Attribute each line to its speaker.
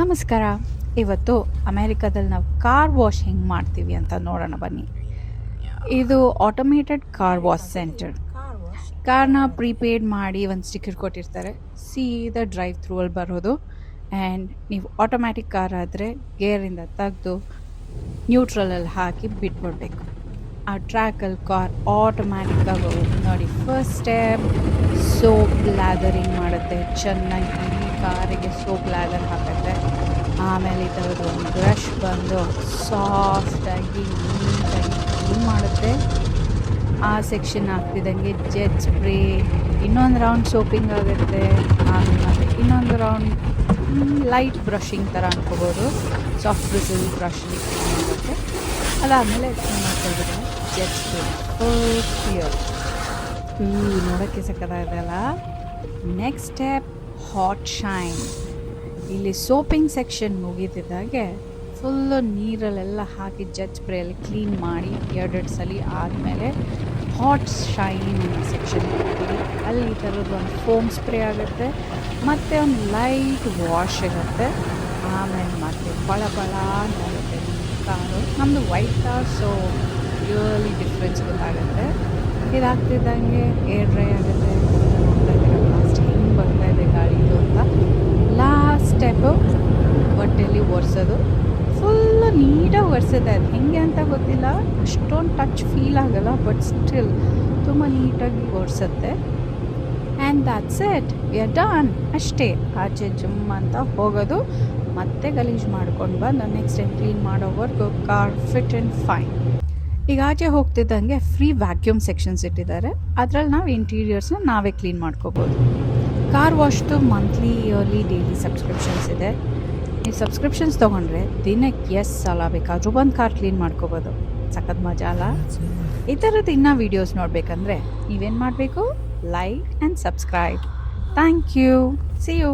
Speaker 1: ನಮಸ್ಕಾರ. ಇವತ್ತು ಅಮೇರಿಕಾದಲ್ಲಿ ನಾವು ಕಾರ್ ವಾಶ್ ಹೆಂಗೆ ಮಾಡ್ತೀವಿ ಅಂತ ನೋಡೋಣ ಬನ್ನಿ. ಇದು ಆಟೋಮೇಟೆಡ್ ಕಾರ್ ವಾಶ್ ಸೆಂಟರ್. ಕಾರ್ನ ಪ್ರೀಪೇಡ್ ಮಾಡಿ ಒಂದು ಸ್ಟಿಕ್ಕರ್ ಕೊಟ್ಟಿರ್ತಾರೆ, ಸೀದಾ ಡ್ರೈವ್ ಥ್ರೂ ಅಲ್ಲಿ ಬರೋದು. ಆ್ಯಂಡ್ ನೀವು ಆಟೋಮ್ಯಾಟಿಕ್ ಕಾರ್ ಆದರೆ ಗೇರಿಂದ ತೆಗೆದು ನ್ಯೂಟ್ರಲಲ್ಲಿ ಹಾಕಿ ಬಿಟ್ಬಿಡ್ಬೇಕು. ಆ ಟ್ರ್ಯಾಕಲ್ಲಿ ಕಾರ್ ಆಟೋಮ್ಯಾಟಿಕ್ಕಾಗಿ ಹೋಗುತ್ತೆ. ನೋಡಿ, ಫಸ್ಟ್ ಸ್ಟೆಪ್ ಸೋಪ್ ಲ್ಯಾದರಿಂಗ್ ಮಾಡುತ್ತೆ. ಚೆನ್ನಾಗಿ ಇಡೀ ಕಾರಿಗೆ ಸೋಪ್ ಲ್ಯಾದರ್ ಹಾಕುತ್ತೆ. ಆಮೇಲೆ ಈ ಥರದ್ದು ಒಂದು ಬ್ರಷ್ ಬಂದು ಸಾಫ್ಟಾಗಿ ನೀಟಾಗಿ ಕ್ಲೀನ್ ಮಾಡುತ್ತೆ. ಆ ಸೆಕ್ಷನ್ ಆಗ್ತಿದ್ದಂಗೆ ಜೆಟ್ ಸ್ಪ್ರೇ, ಇನ್ನೊಂದು ರೌಂಡ್ ಸೋಪಿಂಗ್ ಆಗುತ್ತೆ. ಆಮೇಲೆ ಇನ್ನೊಂದು ರೌಂಡ್ ಲೈಟ್ ಬ್ರಷಿಂಗ್ ಥರ ಅನ್ಕೋಬೋದು, ಸಾಫ್ಟ್ ಬ್ರಿಸಲ್ ಬ್ರಷಲ್ಲಿ ಕ್ಲೀನ್ ಆಗುತ್ತೆ. ಅದಾದಮೇಲೆ ಜೆಟ್ ಸ್ಪ್ರೇ ಫುಲ್ ಕ್ಲಿಯರ್. ನೋಡೋಕ್ಕೆ ಸಕ್ಕತ್ತಾಗಲ್ಲ. Next step hot shine. ಇಲ್ಲಿ ಸೋಪಿಂಗ್ ಸೆಕ್ಷನ್ ಮುಗಿತಿದ್ದಾಗೆ ಫುಲ್ಲು ನೀರಲ್ಲೆಲ್ಲ ಹಾಕಿ ಜೆಟ್ ಸ್ಪ್ರೇಯಲ್ಲಿ ಕ್ಲೀನ್ ಮಾಡಿ 2 ಸಲ ಆದಮೇಲೆ ಹಾಟ್ ಶೈನ್ ಅನ್ನೋ ಸೆಕ್ಷನ್ ಹೋಗ್ತೀವಿ. ಅಲ್ಲಿ ಈ ಥರದ್ದು ಒಂದು ಫೋಮ್ ಸ್ಪ್ರೇ ಆಗುತ್ತೆ, ಮತ್ತು ಒಂದು ಲೈಟ್ ವಾಶ್ ಆಗುತ್ತೆ. ಆಮೇಲೆ ಮತ್ತೆ ಬಳ ನೋಡುತ್ತೆ ಕಾರು. ನಮ್ಮದು white car, so really difference ಗೊತ್ತಾಗುತ್ತೆ. ಇದಾಗ್ತಿದ್ದಂಗೆ ಏರ್ ಡ್ರೈ ಆಗುತ್ತೆ. ನೋಡ್ತಾ ಇದ್ದೀರ ಲಾಸ್ಟ್ ಹೆಂಗೆ ಬರ್ತಾ ಇದೆ ಗಾಳಿದು ಅಂತ. ಲಾಸ್ಟ್ ಸ್ಟೆಪ್ಪು ಬಟ್ಟೆಯಲ್ಲಿ ಒರೆಸೋದು. ಫುಲ್ಲು ನೀಟಾಗಿ ಒರೆಸುತ್ತೆ. ಅದು ಹೆಂಗೆ ಅಂತ ಗೊತ್ತಿಲ್ಲ, ಅಷ್ಟೊಂದು ಟಚ್ ಫೀಲ್ ಆಗಲ್ಲ, ಬಟ್ ಸ್ಟಿಲ್ ತುಂಬ ನೀಟಾಗಿ ಒರೆಸುತ್ತೆ. And that's it, we are done. ಅಷ್ಟೇ, ಆಚೆ ಜುಮ್ ಅಂತ ಹೋಗೋದು, ಮತ್ತೆ ಗಲೀಜು ಮಾಡ್ಕೊಂಡು ಬಂದು ನೆಕ್ಸ್ಟ್ ಟೈಮ್ ಕ್ಲೀನ್ ಮಾಡೋವರೆಗೂ ಕಾರ್ ಫಿಟ್ ಆ್ಯಂಡ್ ಫೈನ್. ಈಗ ಆಚೆ ಹೋಗ್ತಿದ್ದಂಗೆ ಫ್ರೀ ವ್ಯಾಕ್ಯೂಮ್ ಸೆಕ್ಷನ್ಸ್ ಇಟ್ಟಿದ್ದಾರೆ. ಅದರಲ್ಲಿ ನಾವು ಇಂಟೀರಿಯರ್ಸ್ನ ನಾವೇ ಕ್ಲೀನ್ ಮಾಡ್ಕೋಬೋದು. ಕಾರ್ ವಾಶ್ದು ಮಂತ್ಲಿ, ಇಯರ್ಲಿ, ಡೈಲಿ ಸಬ್ಸ್ಕ್ರಿಪ್ಷನ್ಸ್ ಇದೆ. ನೀವು ಸಬ್ಸ್ಕ್ರಿಪ್ಷನ್ಸ್ ತೊಗೊಂಡ್ರೆ ದಿನಕ್ಕೆ ಎಷ್ಟು ಸಲ ಬೇಕಾದರೂ ಬಂದು ಕಾರ್ ಕ್ಲೀನ್ ಮಾಡ್ಕೋಬೋದು. ಸಖತ್ ಮಜಾ ಅಲ್ಲ? ಈ ಥರದ್ದು ಇನ್ನೂ ವೀಡಿಯೋಸ್ ನೋಡಬೇಕಂದ್ರೆ ನೀವೇನು ಮಾಡಬೇಕು? Like and subscribe. Thank you. See you.